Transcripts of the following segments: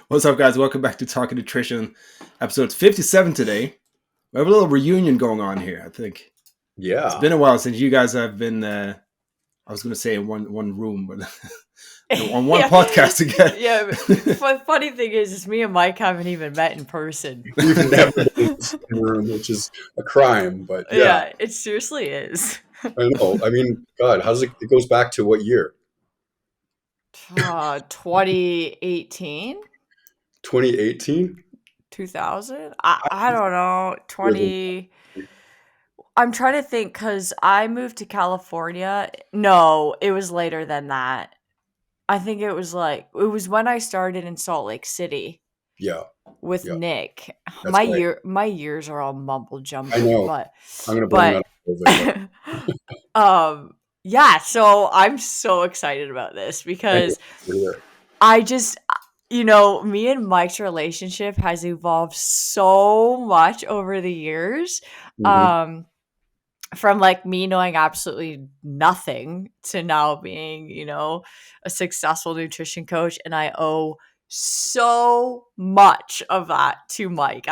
What's up, guys? Welcome back to Talking Nutrition, episode 57 today. We have a little reunion going on here, I think. Yeah. It's been a while since you guys have been, I was going to say in one room, but on one podcast together. Yeah. Funny thing is me and Mike haven't even met in person. We've never been in the same room, which is a crime, but Yeah, it seriously is. I know. I mean, God, it goes back to what year? 2018? 2018? 2000? I don't know. I'm trying to think because I moved to California. No, it was later than that. I think it was when I started in Salt Lake City. Yeah. With Nick. That's My years are all mumble jumble. I know. But I'm gonna bring that up. Yeah, so I'm so excited about this because I just, me and Mike's relationship has evolved so much over the years. Mm-hmm. From like me knowing absolutely nothing to now being, a successful nutrition coach, and I owe so much of that to Mike.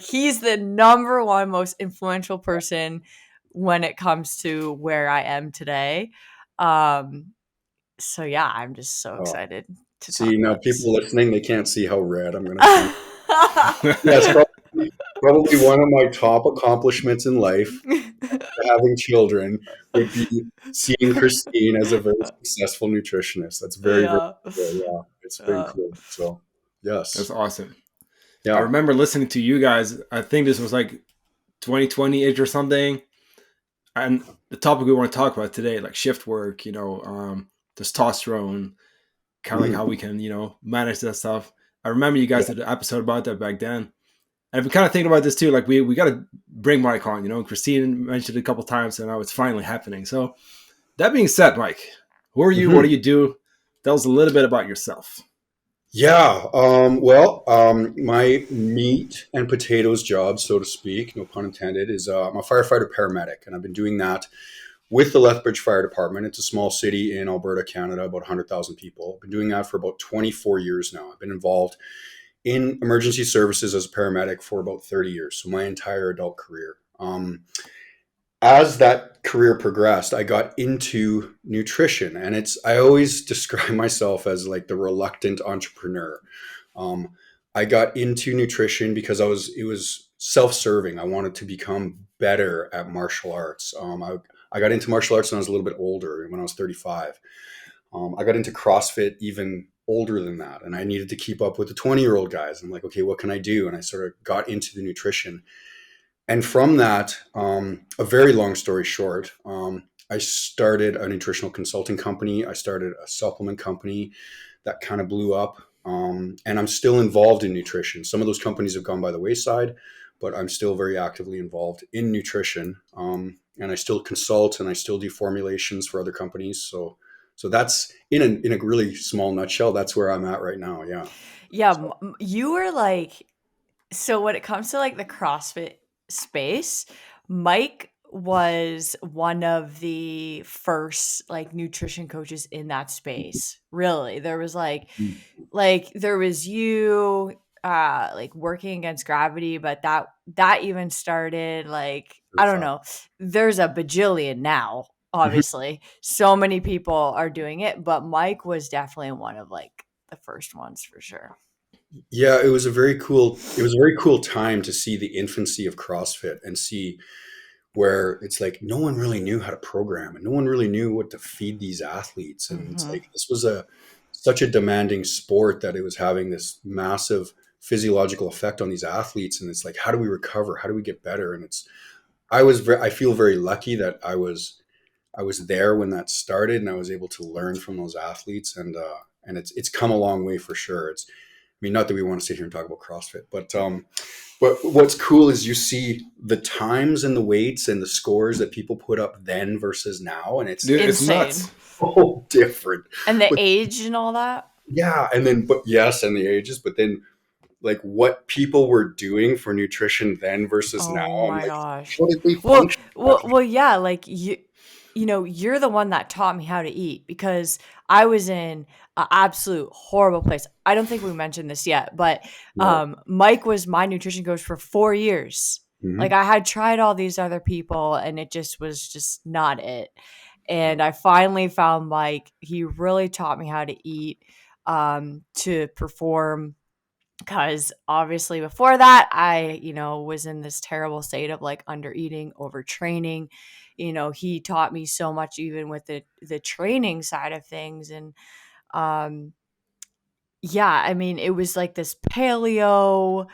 He's the number one most influential person when it comes to where I am today. So yeah, I'm just so excited to see now. People listening, they can't see how red I'm gonna be. Yes, probably one of my top accomplishments in life, having children, would be seeing Kristine as a very successful nutritionist. That's very cool. Yeah, it's very cool. So, yes. That's awesome. Yeah. I remember listening to you guys. I think this was like 2020-ish or something. And the topic we want to talk about today, like shift work, testosterone, kind of like how we can, manage that stuff. I remember you guys did an episode about that back then. And I've been kind of thinking about this too. Like we got to bring Mike on, Kristine mentioned it a couple of times and now it's finally happening. So that being said, Mike, who are you? What do you do? Tell us a little bit about yourself. Yeah. My meat and potatoes job, so to speak, no pun intended, is I'm a firefighter paramedic. And I've been doing that with the Lethbridge Fire Department. It's a small city in Alberta, Canada, about 100,000 people. I've been doing that for about 24 years now. I've been involved in emergency services as a paramedic for about 30 years, so my entire adult career. As that career progressed, I got into nutrition, and I always describe myself as like the reluctant entrepreneur. I got into nutrition because it was self-serving. I wanted to become better at martial arts. I got into martial arts when I was a little bit older, when I was 35. I got into CrossFit even older than that, and I needed to keep up with the 20-year-old guys. I'm like, okay, what can I do? And I sort of got into the nutrition. And from that, a very long story short, I started a nutritional consulting company. I started a supplement company that kind of blew up. And I'm still involved in nutrition. Some of those companies have gone by the wayside, but I'm still very actively involved in nutrition. And I still consult and I still do formulations for other companies. So that's in a really small nutshell. That's where I'm at right now. Yeah. Yeah. You were like, so when it comes to like the CrossFit space, Mike was one of the first like nutrition coaches in that space. Really. There was there was you like working against gravity, but that even started like, I don't know. There's a bajillion now. Obviously, so many people are doing it, but Mike was definitely one of like the first ones for sure. Yeah, it was a very cool time to see the infancy of CrossFit and see where it's like no one really knew how to program and no one really knew what to feed these athletes. And it's like this was such a demanding sport that it was having this massive physiological effect on these athletes. And it's like, how do we recover? How do we get better? And I feel very lucky that I was there when that started and I was able to learn from those athletes, and it's come a long way for sure. Not that we want to sit here and talk about CrossFit, but what's cool is you see the times and the weights and the scores that people put up then versus now, and it's nuts. So different. And the age and all that. Yeah, and the ages, but then like what people were doing for nutrition then versus now. Oh my gosh. What did they well, yeah, like you you're the one that taught me how to eat, because I was in an absolute horrible place. I don't think we mentioned this yet, but No. Mike was my nutrition coach for 4 years. Like, Mhm. I had tried all these other people and it just was just not it. And I finally found Mike. He really taught me how to eat, to perform, because obviously before that I was in this terrible state of like under eating, overtraining. He taught me so much, even with the training side of things. And um yeah, I mean, it was like this paleo,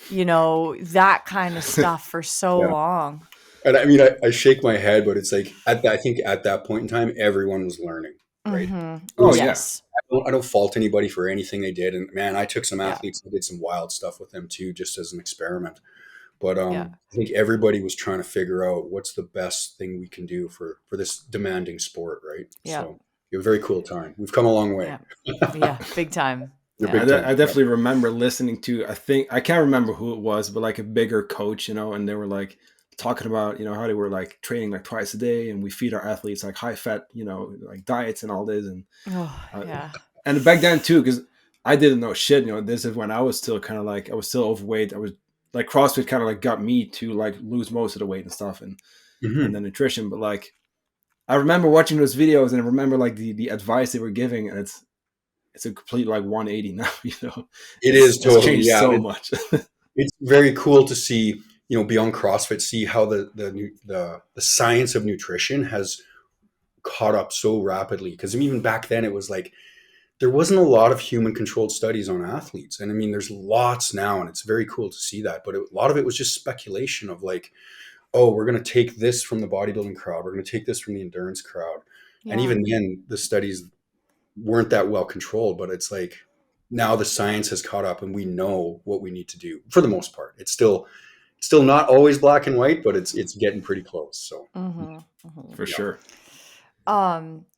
that kind of stuff for so Yeah. long. And I mean, I shake my head, but it's like I think at that point in time, everyone was learning, right? Mm-hmm. It Oh was, yeah. Yes. I don't fault anybody for anything they did. And man, I took some Yeah. athletes and did some wild stuff with them too, just as an experiment. But Yeah. I think everybody was trying to figure out what's the best thing we can do for this demanding sport, right? Yeah. So it was a very cool time. We've come a long way. Yeah. Yeah. Big time. You're Yeah. big time. I definitely remember listening to, I think, I can't remember who it was, but like a bigger coach, and they were like talking about, how they were like training like twice a day, and we feed our athletes like high fat, like diets and all this. And, Oh, uh, yeah. and back then too, because I didn't know shit, this is when I was still kind of like, I was still overweight. I was like, CrossFit kind of like got me to like lose most of the weight and stuff, and Mhm. the nutrition. But like, I remember watching those videos, and I remember like the advice they were giving, and it's a complete like 180 now. It is It's totally, changed yeah. so much. It's very cool to see, beyond CrossFit, see how the science of nutrition has caught up so rapidly. Because even back then, it was like there wasn't a lot of human controlled studies on athletes, and I mean, there's lots now, and it's very cool to see that. But a lot of it was just speculation of like, oh, we're going to take this from the bodybuilding crowd, we're going to take this from the endurance crowd, and Yeah. even then, the studies weren't that well controlled. But it's like now the science has caught up, and we know what we need to do for the most part. It's still not always black and white, but it's getting pretty close. So Mm-hmm. Mm-hmm. For yeah. sure.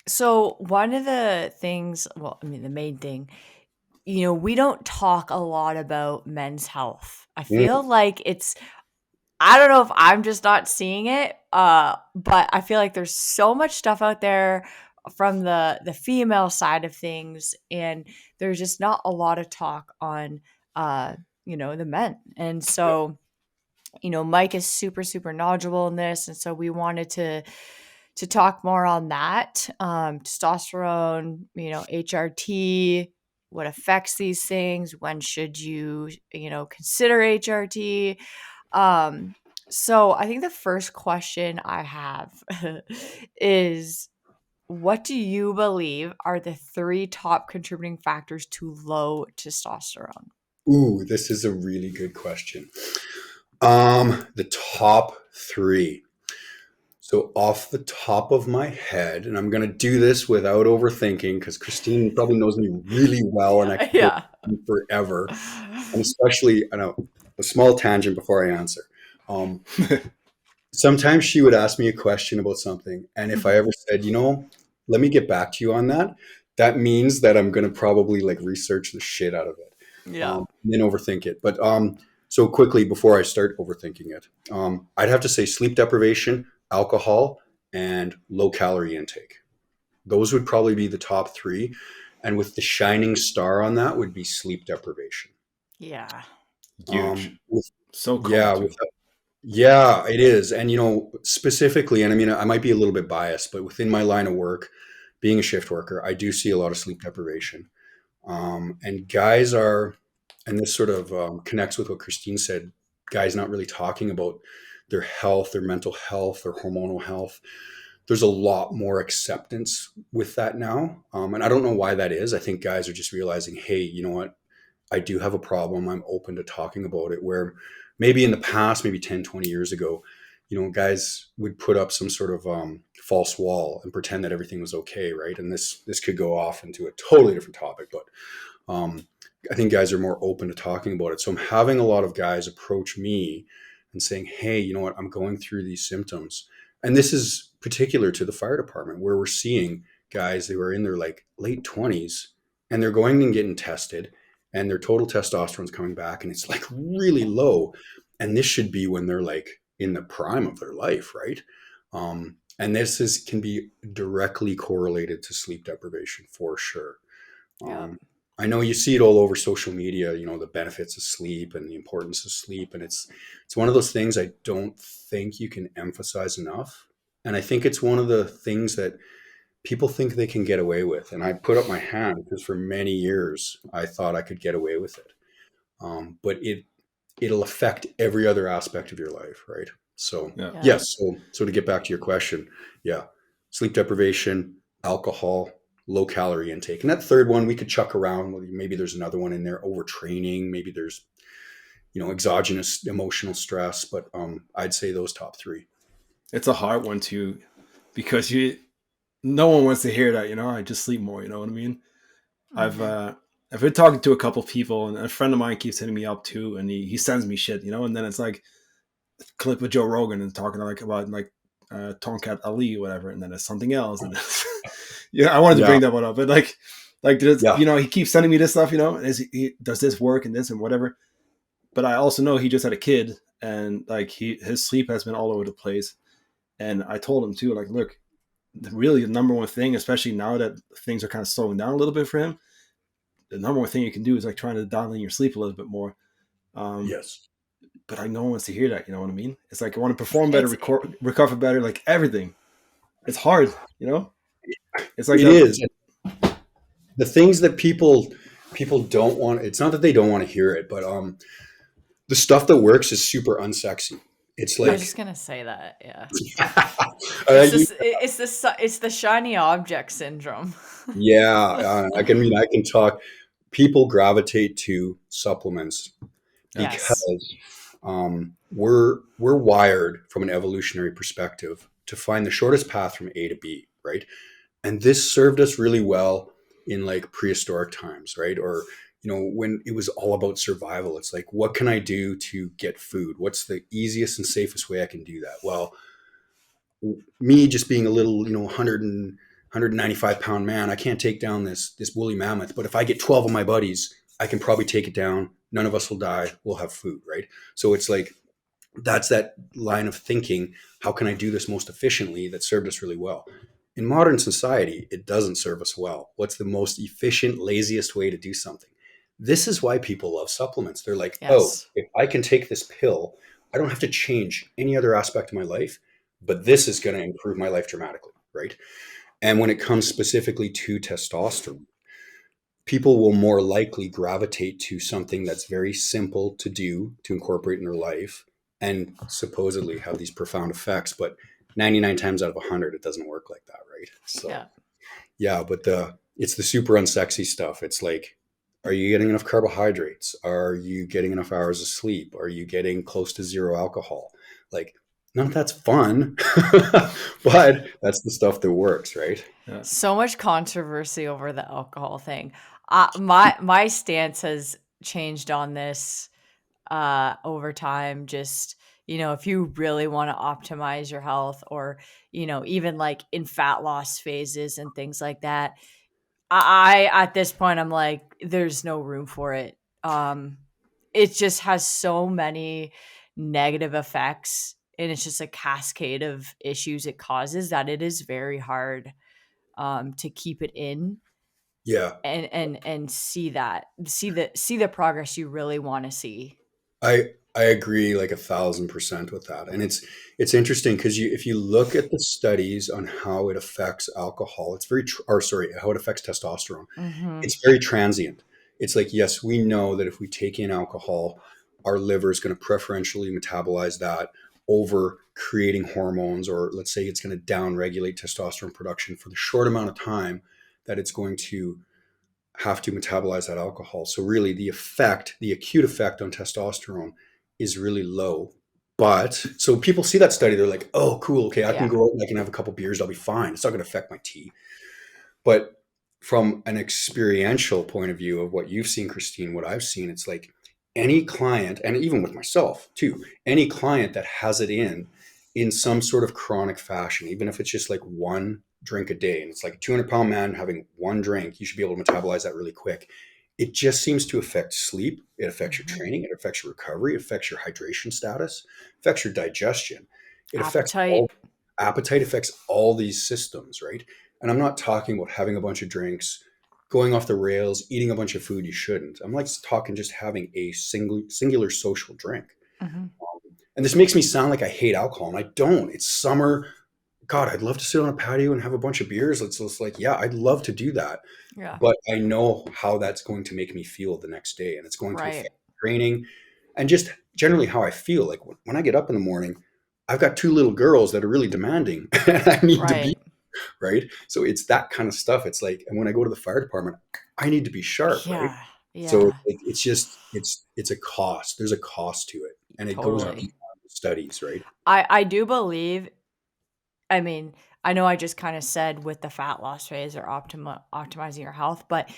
So one of the things, well, I mean, the main thing, we don't talk a lot about men's health. I Mm, feel like I don't know if I'm just not seeing it, but I feel like there's so much stuff out there from the female side of things, and there's just not a lot of talk on, the men. And so, Mike is super, super knowledgeable in this, and so we wanted to talk more on that. Testosterone, HRT, what affects these things, when should you, consider HRT. So I think the first question I have is, what do you believe are the 3 top contributing factors to low testosterone? ooh, this is a really good question. The top three. So off the top of my head, and I'm going to do this without overthinking because Kristine probably knows me really well, and I Yeah, could go yeah. on forever. And especially, I know a small tangent before I answer. Um, Sometimes she would ask me a question about something, and if I ever said, let me get back to you on that, that means that I'm going to probably like research the shit out of it, Yeah. and then overthink it. But so quickly before I start overthinking it, I'd have to say sleep deprivation, alcohol, and low calorie intake. Those would probably be the top three, and with the shining star on that would be sleep deprivation. Yeah. Huge. With So common yeah, too. yeah, it is. And, specifically, and I mean, I might be a little bit biased, but within my line of work, being a shift worker, I do see a lot of sleep deprivation. And guys are, and this sort of connects with what Kristine said, guys not really talking about their health, their mental health, their hormonal health. There's a lot more acceptance with that now. And I don't know why that is. I think guys are just realizing, hey, you know what? I do have a problem. I'm open to talking about it. Where maybe in the past, maybe 10, 20 years ago, guys would put up some sort of false wall and pretend that everything was okay, right? And this could go off into a totally different topic, but um, I think guys are more open to talking about it. So I'm having a lot of guys approach me and saying, hey, you know what? I'm going through these symptoms. And this is particular to the fire department where we're seeing guys who are in their like late 20s and they're going and getting tested and their total testosterone's coming back and it's like really low. And this should be when they're like in the prime of their life, right? And can be directly correlated to sleep deprivation for sure. Yeah. I know you see it all over social media, the benefits of sleep and the importance of sleep. And it's one of those things I don't think you can emphasize enough. And I think it's one of the things that people think they can get away with. And I put up my hand because for many years I thought I could get away with it. But it'll affect every other aspect of your life, right? So Yeah. Yeah. yes, so to get back to your question, yeah, sleep deprivation, alcohol, low calorie intake, and that third one we could chuck around. Maybe there's another one in there: overtraining. Maybe there's exogenous emotional stress. But I'd say those top three. It's a hard one too, because no one wants to hear that. I just sleep more. You know what I mean? Mhm. I've been talking to a couple people, and a friend of mine keeps hitting me up too, and he sends me shit. And then it's like clip with Joe Rogan and talking like about like Tonkat Ali or whatever, and then it's something else. And yeah, I wanted to Yeah, bring that one up, but like there's, yeah, he keeps sending me this stuff, and he does this work and this and whatever. But I also know he just had a kid, and like his sleep has been all over the place. And I told him too, like, look, really the number one thing, especially now that things are kind of slowing down a little bit for him, the number one thing you can do is like trying to dial in your sleep a little bit more. Um, yes, but no one wants to hear that. You know what I mean? It's like I want to perform better, It's recover better, like everything. It's hard. It's like it that. is. The things that people don't want. It's not that they don't want to hear it, but the stuff that works is super unsexy. It's I was like just gonna say that. Yeah. uh, you, It's the shiny object syndrome. yeah, I can talk. People gravitate to supplements Yeah. Yes. because we're wired from an evolutionary perspective to find the shortest path from A to B, right? And this served us really well in like prehistoric times, right? Or when it was all about survival. It's like, what can I do to get food? What's the easiest and safest way I can do that? Well, me just being a little 195 pound man, I can't take down this woolly mammoth, but if I get 12 of my buddies, I can probably take it down. None of us will die, we'll have food, right? So it's like, that's that line of thinking. How can I do this most efficiently? That served us really well. In modern society, it doesn't serve us well. What's the most efficient, laziest way to do something? This is why people love supplements. They're like, oh, Yes. if I can take this pill, I don't have to change any other aspect of my life, but this is going to improve my life dramatically, right? And when it comes specifically to testosterone, people will more likely gravitate to something that's very simple to do, to incorporate in their life, and supposedly have these profound effects. But 99 times out of 100, it doesn't work like that, right? So Yeah. yeah, but it's the super unsexy stuff. It's like, are you getting enough carbohydrates? Are you getting enough hours of sleep? Are you getting close to zero alcohol? Like, none of that's fun, but that's the stuff that works, right? Yeah. So much controversy over the alcohol thing. My stance has changed on this over time. Just, if you really want to optimize your health, or, even like in fat loss phases and things like that, I at this point I'm like, there's no room for it. It just has so many negative effects, and it's just a cascade of issues it causes, that it is very hard to keep it in, Yeah. and see the progress you really want to see. I agree like 1,000% with that, and it's interesting because if you look at the studies on how it affects alcohol, it's or sorry, how it affects testosterone, Hmm. it's very transient. It's like, yes, we know that if we take in alcohol, our liver is going to preferentially metabolize that over creating hormones, or let's say it's going to downregulate testosterone production for the short amount of time that it's going to have to metabolize that alcohol. So really the acute effect on testosterone is really low. But so people see that study, they're like, oh, cool. Okay, I can Yeah. go out and I can have a couple beers. I'll be fine. It's not going to affect my tea. But from an experiential point of view of what you've seen, Kristine, what I've seen, it's like any client, and even with myself too, any client that has it in some sort of chronic fashion, even if it's just like one drink a day, and it's like a 200-pound man having one drink, you should be able to metabolize that really quick. It just seems to affect sleep. It affects your Hmm. training. It affects your recovery. It affects your hydration status. It affects your digestion. It affects all Appetite. appetite affects all these systems, right? And I'm not talking about having a bunch of drinks, going off the rails, eating a bunch of food you shouldn't. I'm like talking just having a singular social drink. Mhm. And this makes me sound like I hate alcohol, and I don't. It's summer. God, I'd love to sit on a patio and have a bunch of beers. It's like, yeah, I'd love to do that. Yeah. But I know how that's going to make me feel the next day, and it's going to Right. affect training and just generally how I feel. Like when I get up in the morning, I've got two little girls that are really demanding, and I need to be Right. right. So it's that kind of stuff. It's like, and when I go to the fire department, I need to be sharp, right? Yeah. So Yeah. it's just it's a cost. There's a cost to it, and it goes Yeah. Totally. beyond the studies, right? I do believe, I mean, I know I just kind of said with the fat loss phase or optimizing your health, but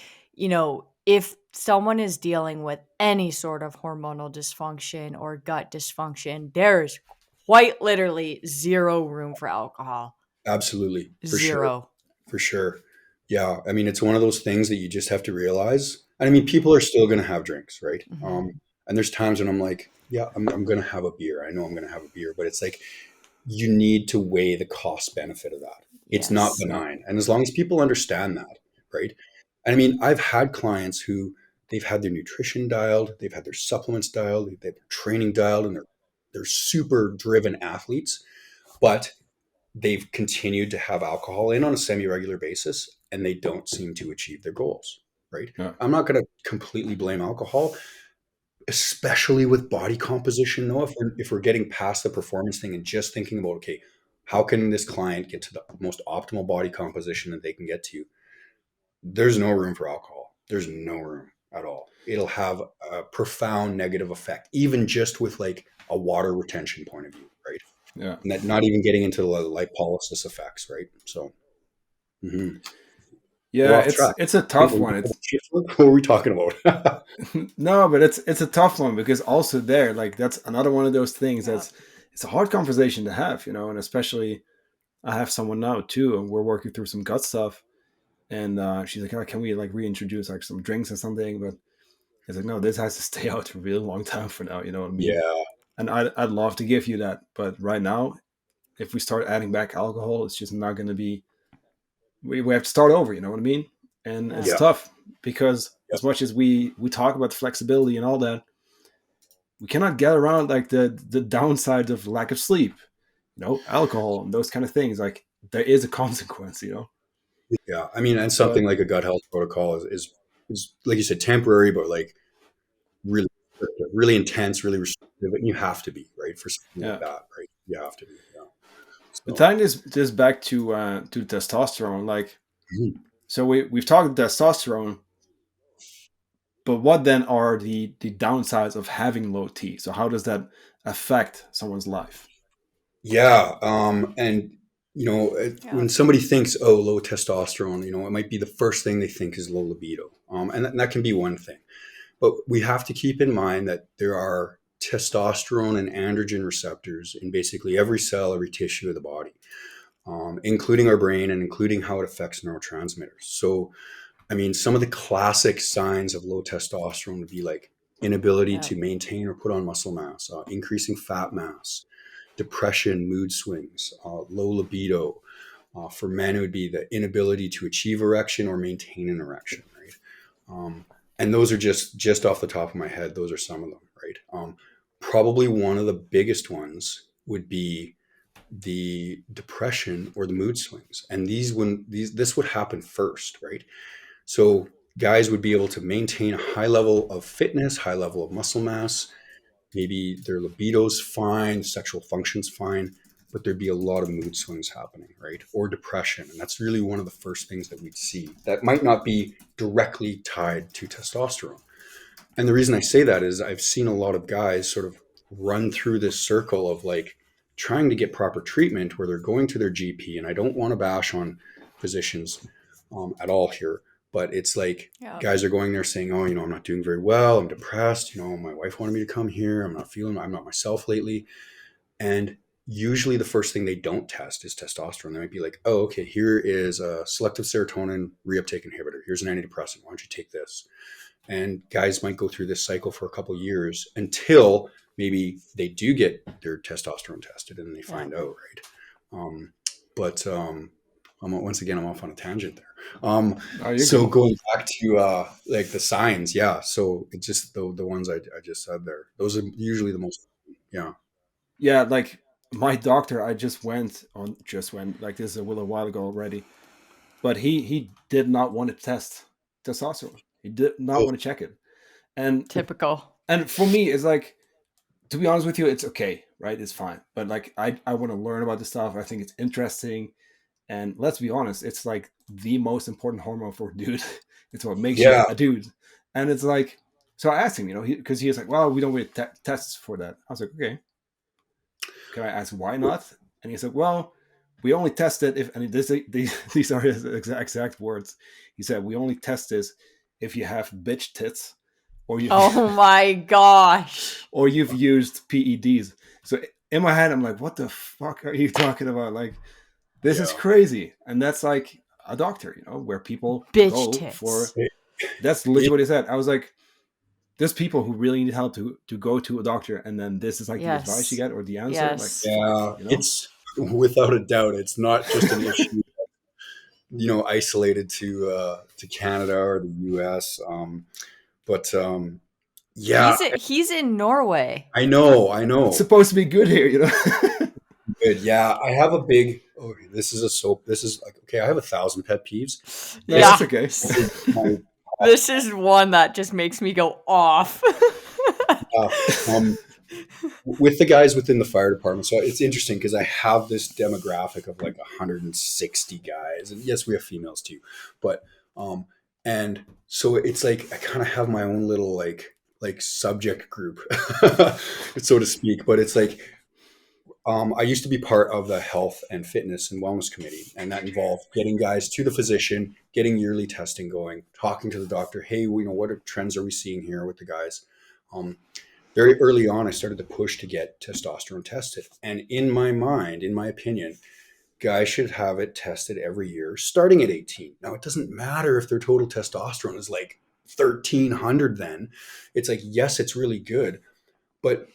if someone is dealing with any sort of hormonal dysfunction or gut dysfunction, there's quite literally zero room for alcohol. Absolutely, for sure. Zero. For sure. Yeah. I mean, it's one of those things that you just have to realize. And I mean, people are still going to have drinks, right? Hmm. And there's times when I'm like, yeah, I'm going to have a beer. I know I'm going to have a beer, but it's like, you need to weigh the cost benefit of that. It's not Yes. Yeah. benign. And as long as people understand that, right? And I mean, I've had clients who they've had their nutrition dialed, they've had their supplements dialed, they've had their training dialed, and they're super driven athletes, but they've continued to have alcohol in on a semi-regular basis and they don't seem to achieve their goals, right? Yeah. I'm not going to completely blame alcohol, especially with body composition though. If we're getting past the performance thing and just thinking about, okay, how can this client get to the most optimal body composition that they can get to, there's no room for alcohol. There's no room at all. It'll have a profound negative effect, even just with like a water retention point of view, right? Yeah. And that, not even getting into the lipolysis effects, right? So, mhm. We're Yeah, off track. it's a I think tough one. It's what were we talking about? no, but it's a tough one because also there, like that's another one of those things Yeah. that's it's a hard conversation to have, and especially I have someone now too, and we're working through some gut stuff, and she's like, oh, can we like reintroduce like some drinks or something? But it's like, no, this has to stay out for a really long time for now. You know what I mean? Yeah, And I'd love to give you that, but right now, if we start adding back alcohol, it's just not going to be. We have to start over. You know what I mean? And Yeah. it's yeah, tough because yeah. as much as we talk about the flexibility and all that, we cannot get around like the downside of lack of sleep, alcohol and those kind of things. Like there is a consequence. Yeah. I mean, and But something like a gut health protocol is like you said, temporary, but like really, really intense, really restrictive, and you have to be right for something like yeah, that, right? You have to be. Yeah. but So, tying this back to testosterone, like mhm. so we've talked testosterone, but what then are the downsides of having low T? So how does that affect someone's life? Yeah. And Yeah. when somebody thinks, oh, low testosterone, it might be the first thing they think is low libido, and that can be one thing. But we have to keep in mind that there are testosterone and androgen receptors in basically every cell, every tissue of the body, including our brain and including how it affects neurotransmitters. So, I mean, some of the classic signs of low testosterone would be like inability Yeah. to maintain or put on muscle mass, increasing fat mass, depression, mood swings, low libido. For men, it would be the inability to achieve erection or maintain an erection, right? And those are just off the top of my head. Those are some of them, right? Probably one of the biggest ones would be the depression or the mood swings, and this would happen first, right? So guys would be able to maintain a high level of fitness, high level of muscle mass, maybe their libido's fine, sexual function's fine, but there'd be a lot of mood swings happening, right? Or depression. And that's really one of the first things that we'd see that might not be directly tied to testosterone. And the reason I say that is I've seen a lot of guys sort of run through this circle of like trying to get proper treatment where they're going to their GP. And I don't want to bash on physicians at all here, but it's like Yeah. guys are going there saying, oh, I'm not doing very well. I'm depressed. My wife wanted me to come here. I'm not myself lately. And usually the first thing they don't test is testosterone. They might be like, oh, okay, here is a selective serotonin reuptake inhibitor. Here's an antidepressant. Why don't you take this? And guys might go through this cycle for a couple of years until maybe they do get their testosterone tested and they Yeah. find out, right? But once again, I'm off on a tangent there. Oh, you're So good. going back to like the signs, yeah. So it's just the ones I just said there. Those are usually the most, yeah. Yeah, like my doctor, I just went like this is a little while ago already, but he did not want to test testosterone. He did not Oh, want to check it, and Typical. for me, it's like, to be honest with you, it's okay, right? It's fine, but like I want to learn about this stuff. I think it's interesting, and let's be honest, it's like the most important hormone for a dude. It's what makes you yeah, a dude, and it's like, so I asked him, because he was like, well, we don't really tests for that. I was like, okay, can I ask why not? And he said, well, we only test it if, and these are his exact words. He said, we only test this if you have bitch tits, or you've Oh my gosh. or you've used PEDs. So in my head, I'm like, what the fuck are you talking about? Like, this is yeah. crazy. And that's like a doctor, where people Bitch go for, tits. that's Yeah, literally what he said. I was like, there's people who really need help to go to a doctor, and then this is like the advice you Yes. get or the answer. Like, Yes. fuck, it's without a doubt, it's not just an issue, isolated to Canada or the U.S. But yeah, He's in Norway. I It's know. supposed to be good here. Good. Yeah, I have a big. Oh, this is a soap. This is like okay. I have 1,000 pet peeves. No, This that's Yeah. okay. is my This is one that just makes me go off. uh, um with the guys within the fire department. So it's interesting because I have this demographic of like 160 guys, and yes, we have females too, but um, and so it's like I kind of have my own little like subject group, so to speak. But it's like I used to be part of the health and fitness and wellness committee, and that involved getting guys to the physician, getting yearly testing going, talking to the doctor. Hey, what trends are we seeing here with the guys? Um, Very early on, I started to push to get testosterone tested. And in my mind, in my opinion, guys should have it tested every year starting at 18. Now, it doesn't matter if their total testosterone is like 1,300 then. It's like, yes, it's really good, but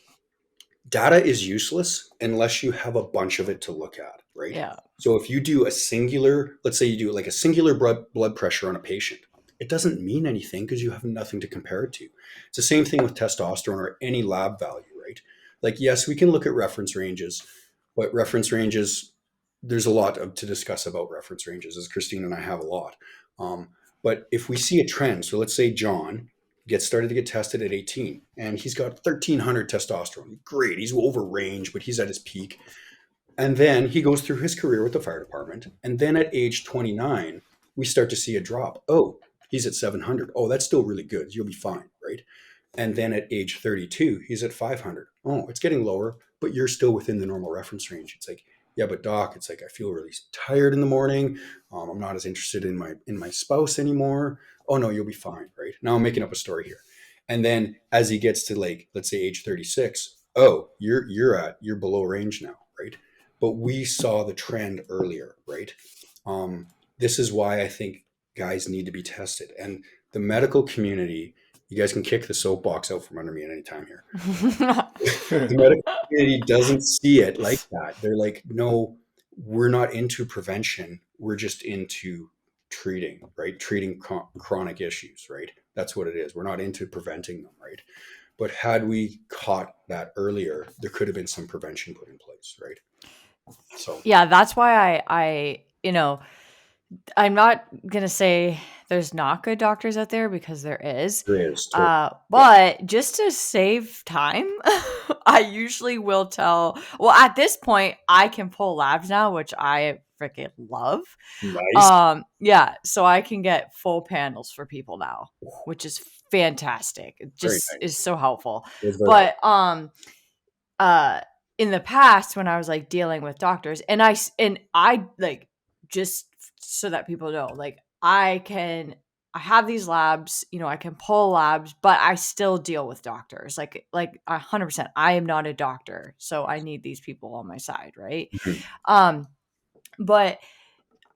data is useless unless you have a bunch of it to look at, right? Yeah. So if you do a singular, let's say you do like a singular blood pressure on a patient, it doesn't mean anything because you have nothing to compare it to. It's the same thing with testosterone or any lab value, right? Like, yes, we can look at reference ranges, but reference ranges, there's a lot to discuss about reference ranges, as Kristine and I have a lot. Um, but if we see a trend, so let's say John gets started to get tested at 18 and he's got 1,300 testosterone. Great. He's over range, but he's at his peak. And then he goes through his career with the fire department. And then at age 29, we start to see a drop. Oh, he's at 700. Oh, that's still really good. You'll be fine, right? And then at age 32, he's at 500. Oh, it's getting lower, but you're still within the normal reference range. It's like, yeah, but doc, it's like I feel really tired in the morning. I'm not as interested in my spouse anymore. Oh no, you'll be fine, right? Now I'm making up a story here. And then as he gets to like, let's say age 36, oh, you're below range now, right? But we saw the trend earlier, right? This is why I think guys need to be tested. And the medical community, you guys can kick the soapbox out from under me at any time here. The medical community doesn't see it like that. They're like, no, we're not into prevention. We're just into treating, right? Treating chronic issues, right? That's what it is. We're not into preventing them, right? But had we caught that earlier, there could have been some prevention put in place, right? So Yeah, that's why I'm not gonna say there's not good doctors out there because there is. there is totally, yeah, But just to save time, I usually will well, at this point, I can pull labs now, which I freaking love. nice, Yeah, so I can get full panels for people now, which is fantastic. It very just nice. is so helpful. It was very But helpful. uh in the past when I was like dealing with doctors and I like just so that people know, like I have these labs, I can pull labs, but I still deal with doctors. Like 100%. I am not a doctor, so I need these people on my side, right? Mhm. Um but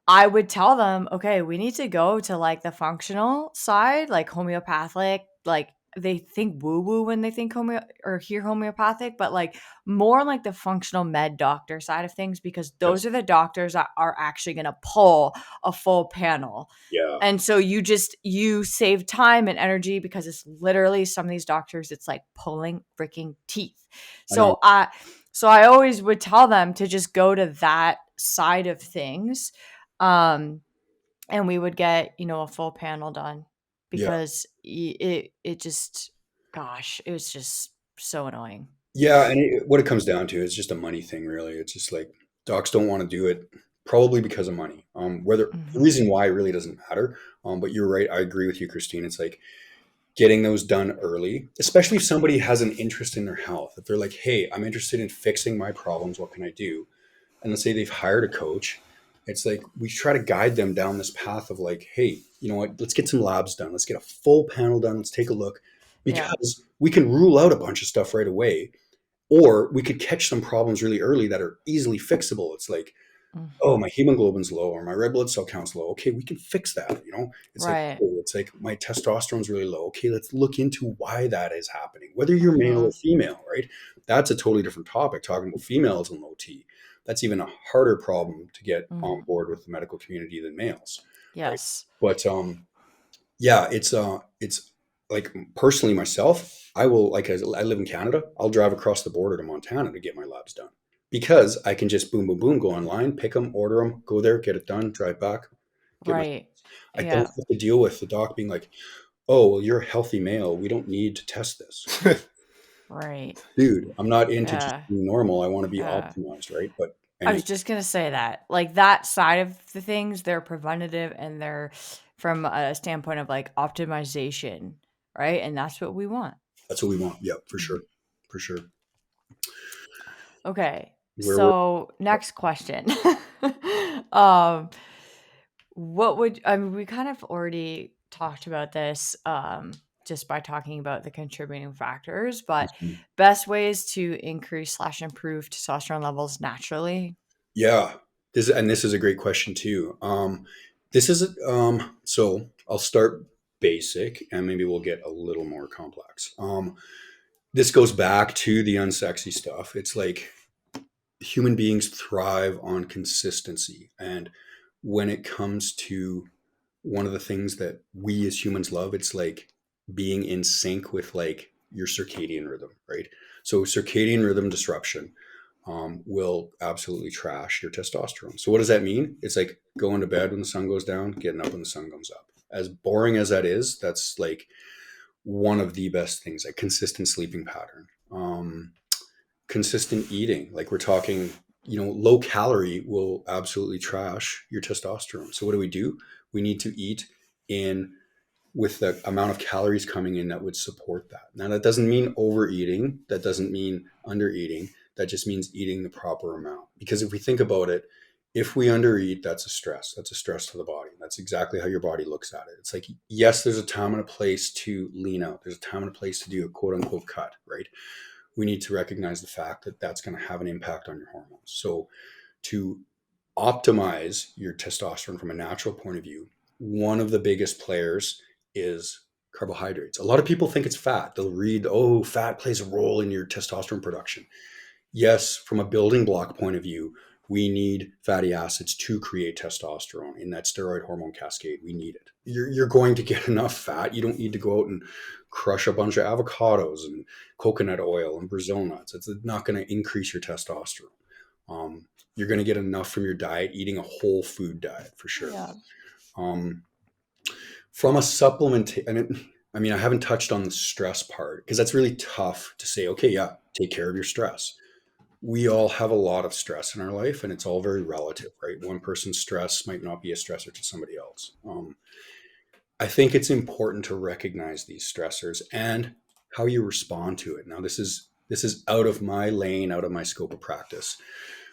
I would tell them, okay, we need to go to like the functional side, like homeopathic, like they think woo woo when they think or hear homeopathic, but like more like the functional med doctor side of things, because those Yes. are the doctors that are actually going to pull a full panel. Yeah. And so you save time and energy, because it's literally, some of these doctors, it's like pulling freaking teeth. I know. So I always would tell them to just go to that side of things. And we would get, a full panel done, Yeah. because it just, gosh, it was just so annoying. Yeah. And what it comes down to is just a money thing, really. It's just like docs don't want to do it, probably because of money. Whether the Mhm. reason why really doesn't matter. But you're right. I agree with you, Kristine. It's like getting those done early, especially if somebody has an interest in their health. If they're like, hey, I'm interested in fixing my problems, what can I do? And let's say they've hired a coach. It's like we try to guide them down this path of like, hey, you know what? Let's get some labs done. Let's get a full panel done. Let's take a look, Yeah. because we can rule out a bunch of stuff right away, or we could catch some problems really early that are easily fixable. It's like, oh, Mhm. my hemoglobin's low or my red blood cell count's low. Okay, we can fix that. It's like, Right. oh, it's like my testosterone's really low. Okay, let's look into why that is happening, whether you're male or Mhm. female, right? That's a totally different topic. Talking about females and low T, that's even a harder problem to get on Mhm. board with the medical community than males, right? Yes. But yeah, it's like personally myself, I will like as I live in Canada, I'll drive across the border to Montana to get my labs done, because I can just boom boom boom go online, pick them, order them, go there, get it done, drive back, get my. Right. I don't Yeah. have to deal with the doc being like, "Oh, well, you're a healthy male. We don't need to test this." Right. Dude, I'm not into just Yeah. being normal. I want to be Yeah. optimized, right? But I anyway, was just gonna say that, like, that side of the things, they're preventative, and they're from a standpoint of like optimization, right? And that's what we want. that's what we want. Yeah, for Mhm. sure. For sure. Okay. Where we're So next question. um, what would, I mean, we kind of already talked about this, just by talking about the contributing factors, but best ways to increase slash improve testosterone levels naturally. Yeah, this is a great question too. This is so I'll start basic and maybe we'll get a little more complex. This goes back to the unsexy stuff. It's like human beings thrive on consistency, and when it comes to one of the things that we as humans love, it's like being in sync with like your circadian rhythm, right? So circadian rhythm disruption will absolutely trash your testosterone. So what does that mean? It's like going to bed when the sun goes down, getting up when the sun comes up. As boring as that is, that's like one of the best things, like consistent sleeping pattern, consistent eating. Like we're talking, low calorie will absolutely trash your testosterone. So what do? We need to eat in with the amount of calories coming in that would support that. Now, that doesn't mean overeating. That doesn't mean undereating. That just means eating the proper amount. Because if we think about it, if we undereat, that's a stress. That's a stress to the body. That's exactly how your body looks at it. It's like, yes, there's a time and a place to lean out. There's a time and a place to do a quote unquote cut, right? We need to recognize the fact that that's going to have an impact on your hormones. So to optimize your testosterone from a natural point of view, one of the biggest players is carbohydrates. A lot of people think it's fat. They'll read, oh, fat plays a role in your testosterone production. Yes, from a building block point of view, we need fatty acids to create testosterone in that steroid hormone cascade. We need it. You're going to get enough fat. You don't need to go out and crush a bunch of avocados and coconut oil and Brazil nuts. It's not going to increase your testosterone. You're going to get enough from your diet, eating a whole food diet for sure. Yeah. Um, from a supplement, I haven't touched on the stress part because that's really tough to say, okay, yeah, take care of your stress. We all have a lot of stress in our life and it's all very relative, right? One person's stress might not be a stressor to somebody else. I think it's important to recognize these stressors and how you respond to it. Now, this is out of my lane, out of my scope of practice.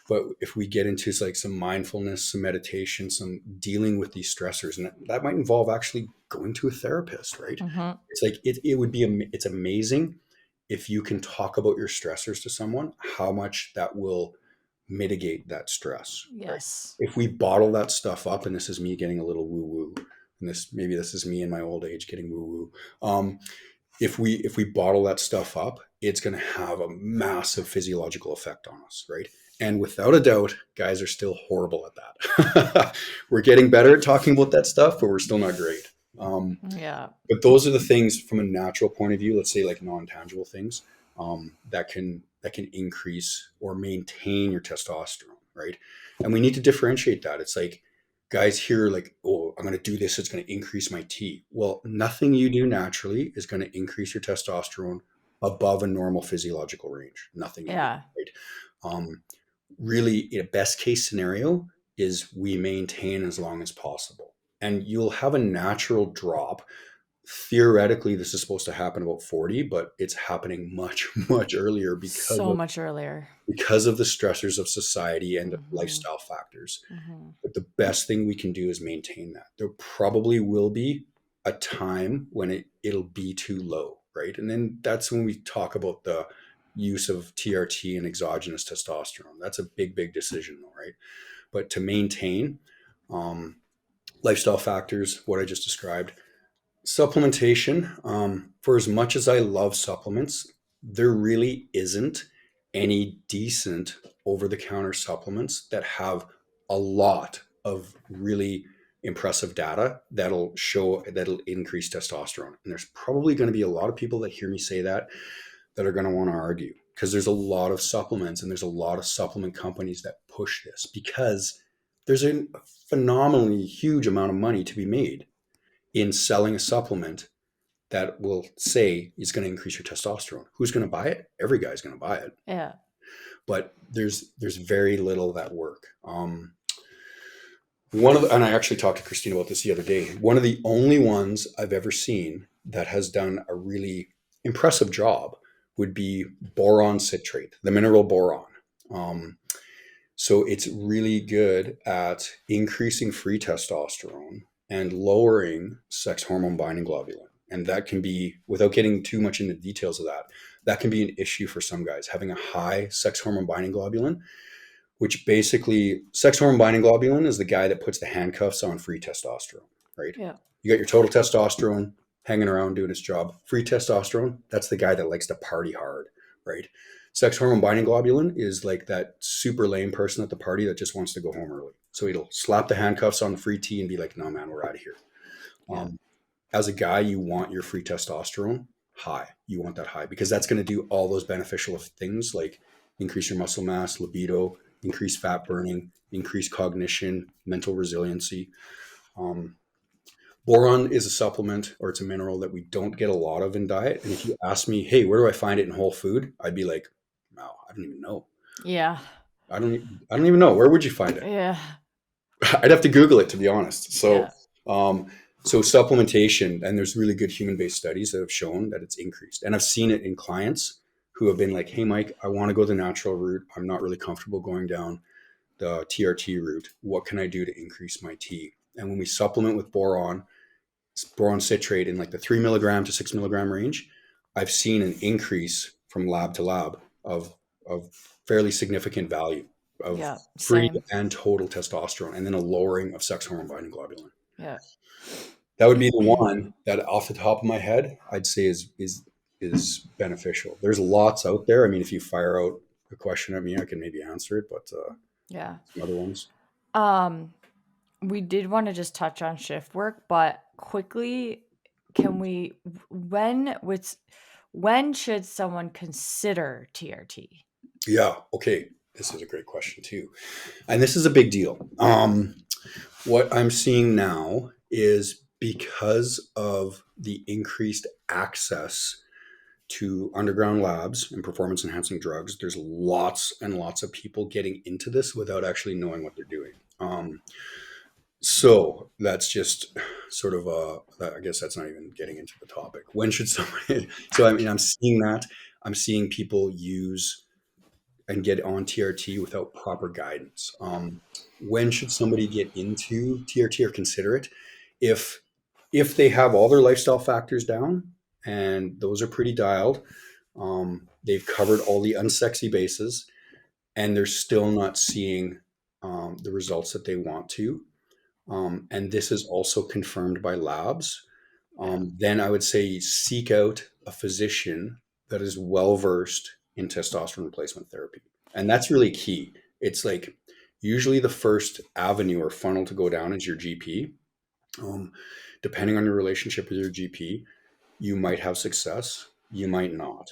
But if we get into like some mindfulness, some meditation, some dealing with these stressors, and that might involve actually going to a therapist, right? Mm-hmm. It's like it would be it's amazing if you can talk about your stressors to someone, how much that will mitigate that stress, right? Yes. If we bottle that stuff up, and this is me getting a little woo woo, and this is me in my old age getting woo woo. if we bottle that stuff up, it's going to have a massive physiological effect on us, right? And without a doubt, guys are still horrible at that. We're getting better at talking about that stuff, but we're still not great. Yeah. But those are the things from a natural point of view, let's say like non-tangible things, that can increase or maintain your testosterone, right? And we need to differentiate that. It's like guys here like, oh, I'm going to do this, it's going to increase my T. Well, nothing you do naturally is going to increase your testosterone above a normal physiological range. Nothing you do, Yeah. right? Um, Really, a best case scenario is we maintain as long as possible, and you'll have a natural drop. Theoretically, this is supposed to happen about 40, but it's happening much much earlier So much earlier. because of the stressors of society and Hmm. lifestyle factors. Hmm. But the best thing we can do is maintain that. There probably will be a time when it'll be too low, right? And then that's when we talk about the use of TRT and exogenous testosterone. That's a big decision, though, right? But to maintain, um, lifestyle factors, what I just described, supplementation, for as much as I love supplements, there really isn't any decent over the counter supplements that have a lot of really impressive data that'll increase testosterone. And there's probably going to be a lot of people that hear me say that are going to want to argue, because there's a lot of supplements and there's a lot of supplement companies that push this because there's a phenomenally huge amount of money to be made in selling a supplement that will say it's going to increase your testosterone. Who's going to buy it? Every guy's going to buy it, Yeah. but there's very little of that work. And I actually talked to Kristine about this the other day. One of the only ones I've ever seen that has done a really impressive job would be boron citrate, the mineral boron. Um, so it's really good at increasing free testosterone and lowering sex hormone binding globulin. And that can be, without getting too much into details of that, that can be an issue for some guys. Having a high sex hormone binding globulin, which basically, sex hormone binding globulin is the guy that puts the handcuffs on free testosterone, right? Yeah. You got your total testosterone hanging around doing its job. Free testosterone, that's the guy that likes to party hard, right? Sex hormone binding globulin is like that super lame person at the party that just wants to go home early. So he'll slap the handcuffs on the free T and be like, no, man, we're out of here. Yeah. Um, as a guy, you want your free testosterone high. You want that high because that's going to do all those beneficial things like increase your muscle mass, libido, increase fat burning, increase cognition, mental resiliency. Um, Boron is a supplement, or it's a mineral that we don't get a lot of in diet. And if you ask me, hey, where do I find it in whole food? I'd be like, no, I don't even know. Yeah. I don't even know. Where would you find it? Yeah. I'd have to Google it, to be honest. Yeah. Um, so supplementation, and there's really good human-based studies that have shown that it's increased. And I've seen it in clients who have been like, hey, Mike, I want to go the natural route. I'm not really comfortable going down the TRT route. What can I do to increase my T? And when we supplement with boron citrate in like the 3 milligram to 6 milligram range, I've seen an increase from lab to lab of fairly significant value of Yeah. free Same. and total testosterone, and then a lowering of sex hormone binding globulin. Yeah. That would be the one that, off the top of my head, I'd say is beneficial. There's lots out there. I mean, if you fire out a question at me, I can maybe answer it, but Yeah. some other ones. We did want to just touch on shift work, but quickly, can we when should someone consider TRT? Yeah. Okay. This is a great question too, and this is a big deal. What I'm seeing now is because of the increased access to underground labs and performance enhancing drugs, there's lots and lots of people getting into this without actually knowing what they're doing. So that's just sort of I guess that's not even getting into the topic. When should somebody? So I mean, I'm seeing that. I'm seeing people use and get on TRT without proper guidance. When should somebody get into TRT or consider it? If if they have all their lifestyle factors down and those are pretty dialed, they've covered all the unsexy bases, and they're still not seeing the results that they want to, and this is also confirmed by labs, Yeah. then I would say seek out a physician that is well versed in testosterone replacement therapy. And that's really key. It's like usually the first avenue or funnel to go down is your GP. Um, Depending on your relationship with your GP, you might have success, you might not.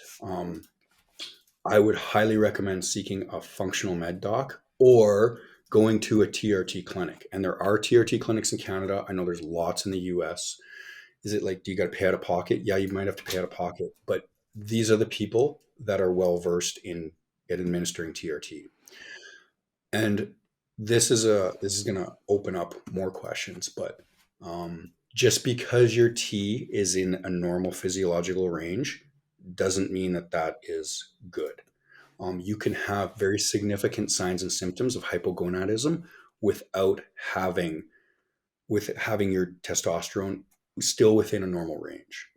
I would highly recommend seeking a functional med doc or going to a TRT clinic. And there are TRT clinics in Canada. I know there's lots in the US. Is it like, do you got to pay out of pocket? Yeah, you might have to pay out of pocket, but these are the people that are well versed in administering TRT. And this is going to open up more questions, but just because your T is in a normal physiological range doesn't mean that that is good. You can have very significant signs and symptoms of hypogonadism without having your testosterone still within a normal range,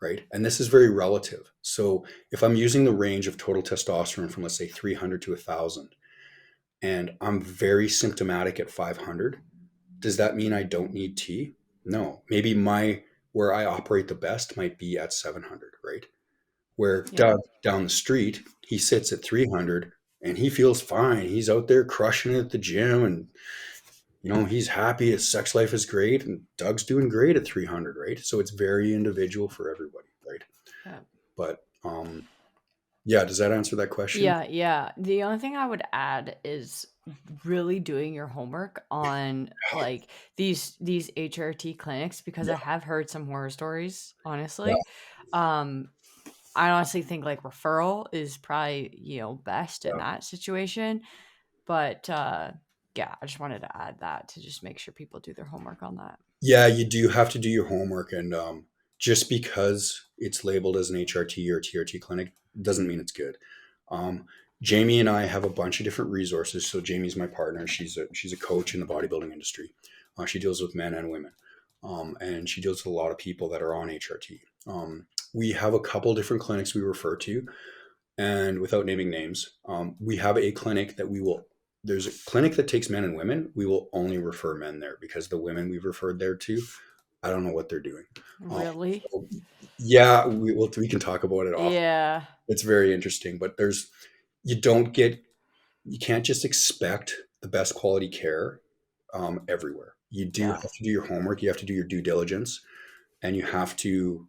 right? And this is very relative. So if I'm using the range of total testosterone from, let's say, 300 to 1,000, and I'm very symptomatic at 500, does that mean I don't need T? No. Maybe where I operate the best might be at 700, right? Where Yeah. Doug down the street, he sits at 300 and he feels fine. He's out there crushing it at the gym, and he's happy. His sex life is great, and Doug's doing great at 300, right? So it's very individual for everybody, right? Yeah. But yeah, does that answer that question? Yeah. The only thing I would add is really doing your homework on like these HRT clinics, because I have heard some horror stories, honestly. I honestly think like referral is probably, best in that situation. But yeah, I just wanted to add that to just make sure people do their homework on that. Yeah, you do have to do your homework, and just because it's labeled as an HRT or TRT clinic doesn't mean it's good. Jamie and I have a bunch of different resources. So Jamie's my partner. She's a coach in the bodybuilding industry. She deals with men and women, and she deals with a lot of people that are on HRT. We have a couple different clinics we refer to, and without naming names, we have a clinic that there's a clinic that takes men and women. We will only refer men there because the women we've referred there to, I don't know what they're doing. Really? So, yeah, we can talk about it off. Yeah. It's very interesting, but you can't just expect the best quality care everywhere. You do have to do your homework. You have to do your due diligence, and you have to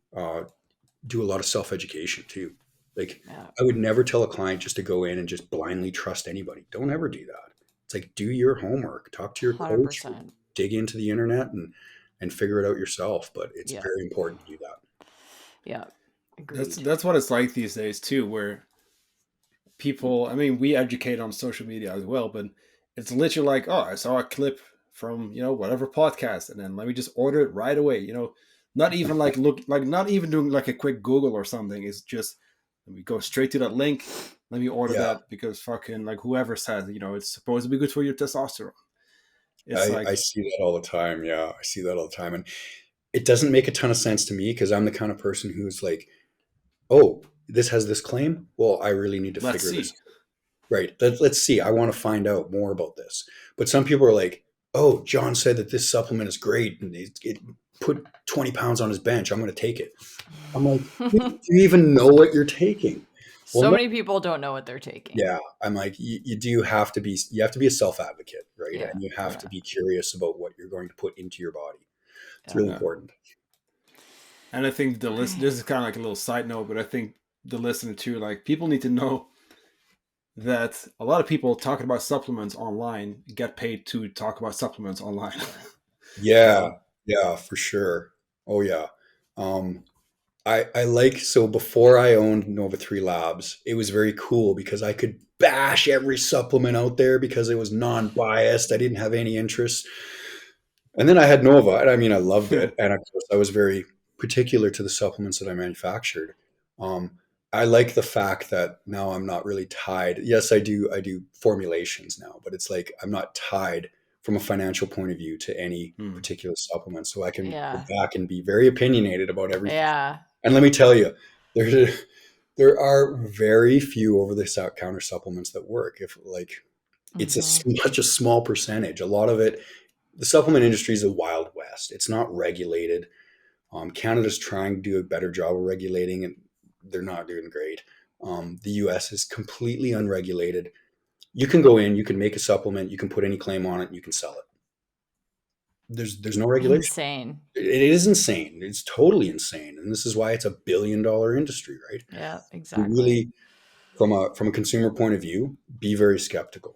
do a lot of self-education too. Like, I would never tell a client just to go in and just blindly trust anybody. Don't ever do that. It's like, do your homework, talk to your coach, 100%. dig into the internet and figure it out yourself. But it's very important to do that. Yeah. Agreed. That's what it's like these days too, where people, I mean, we educate on social media as well, but it's literally like, oh, I saw a clip from, whatever podcast, and then let me just order it right away. Not even not even doing like a quick Google or something. It's just, let me go straight to that link. Let me order that because fucking like whoever says, it's supposed to be good for your testosterone. I see that all the time. Yeah, I see that all the time. And it doesn't make a ton of sense to me because I'm the kind of person who's like, oh, this has this claim. Well, I really need to figure this out. Right. Let's see. I want to find out more about this. But some people are like, oh, John said that this supplement is great and it put 20 pounds on his bench. I'm going to take it. I'm like, do you even know what you're taking? So many people don't know what they're taking. Yeah. I'm like, you have to be a self-advocate, right? Yeah, and you have to be curious about what you're going to put into your body. It's really important. And I think this is kind of like a little side note, but I think the listener too, like, people need to know that a lot of people talking about supplements online get paid to talk about supplements online. Yeah, for sure. Oh yeah. So before I owned Nova 3 Labs, it was very cool because I could bash every supplement out there because it was non-biased. I didn't have any interest. And then I had Nova, and I mean, I loved it. And of course, I was very particular to the supplements that I manufactured. I like the fact that now I'm not really tied. Yes, I do formulations now, but it's like I'm not tied from a financial point of view to any particular supplement. So I can go back and be very opinionated about everything. Yeah. And let me tell you, there are very few over-the-counter supplements that work. It's such a small percentage. A lot of it, the supplement industry is a wild west. It's not regulated. Canada's trying to do a better job of regulating, and they're not doing great. The US is completely unregulated. You can go in, you can make a supplement, you can put any claim on it, and you can sell it. There's no regulation. Insane. It is insane. It's totally insane, and this is why it's $1 billion industry, right? Yeah, You exactly. really, from a consumer point of view, be very skeptical.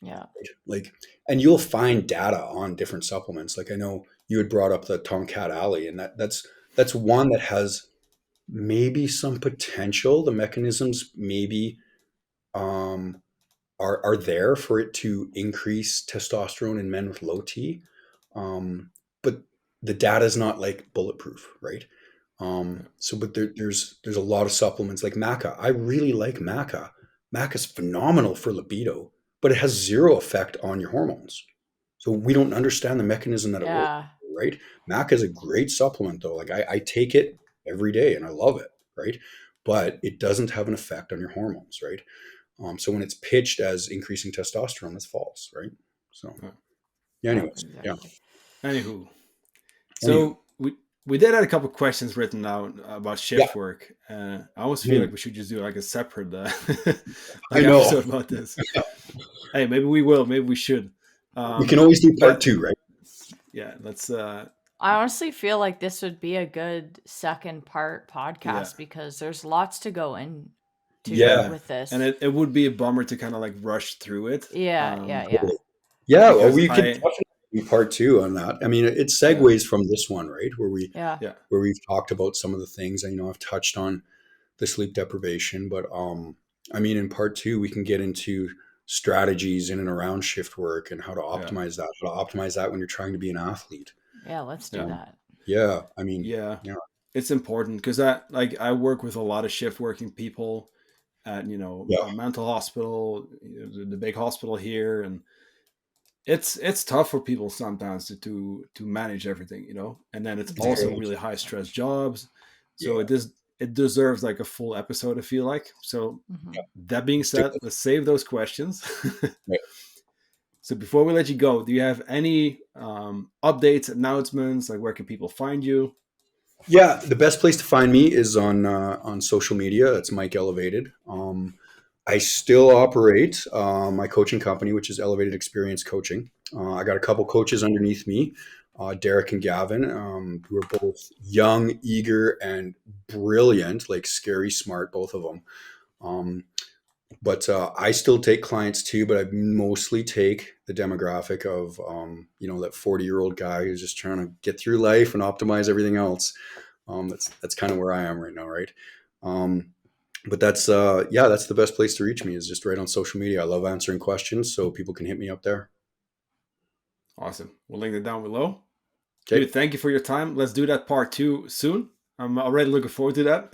Yeah. Like, and you'll find data on different supplements. Like I know you had brought up the Tomcat Alley, and that's one that has maybe some potential. The mechanisms maybe um, are there for it to increase testosterone in men with low T, but the data is not like bulletproof, right? So, but there's a lot of supplements like maca. I really like maca. Maca is phenomenal for libido, but it has zero effect on your hormones. So we don't understand the mechanism that it works, Yeah. right? Maca is a great supplement though. Like I take it every day and I love it, right? But it doesn't have an effect on your hormones, right? So when it's pitched as increasing testosterone, that's false, right? So Yeah. yeah, Yeah, anyways, yeah. exactly. Anywho, Anywho, so we did have a couple questions written down about yeah, shift work. I almost feel Hmm. like we should just do like a separate I like know. episode about this. Hey, maybe we will. Maybe we should. We can always do part But two, right? yeah, let's. I honestly feel like this would be a good second part Yeah, podcast because there's lots to go into Yeah, with and this. it would be a bummer to kind of like rush through it. Yeah, yeah, yeah. totally. Yeah. Well, Because we could I definitely do part two on that. I mean, it yeah segues from this one, right? Yeah. yeah Where we've talked about some of the things. And, I've touched on the sleep deprivation, but I mean, in part two, we can get into strategies in and around shift work and how to yeah optimize that when you're trying to be an athlete. Yeah, let's do yeah that. Yeah, I mean, yeah. yeah, It's important because I work with a lot of shift working people at yeah, a mental hospital, the big hospital here, and it's tough for people sometimes to manage everything, and then it's also very, really high stress jobs, so yeah. it deserves like a full episode, I feel like. So Hmm. that being Let's do said, it. let's save those questions. Right. So before we let you go, do you have any updates, announcements, like where can people find you? Yeah, the best place to find me is on social media. It's Mike Elevated. I still operate my coaching company, which is Elevated Experience Coaching. I got a couple coaches underneath me, Derek and Gavin, who are both young, eager, and brilliant, like scary smart, both of them. Um, but I still take clients too, but I mostly take the demographic of, that 40-year-old guy who's just trying to get through life and optimize everything else. That's kind of where I am right now, right? Um, but that's the best place to reach me is just right on social media. I love answering questions, so people can hit me up there. Awesome. We'll link it down below. Okay, Dude, thank you for your time. Let's do that part two soon. I'm already looking forward to that.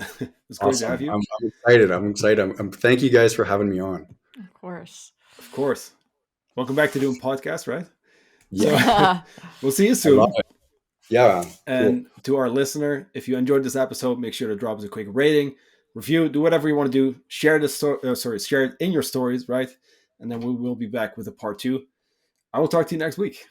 It's great to have awesome. you. I'm excited. I'm excited. Thank you guys for having me on. Of course. Of course. Welcome back to doing podcasts, right? So Yeah, we'll see you I love soon. it. Yeah, cool. And to our listener, if you enjoyed this episode, make sure to drop us a quick rating, review, do whatever you want to do. Share share it in your stories, right? And then we will be back with a part two. I will talk to you next week.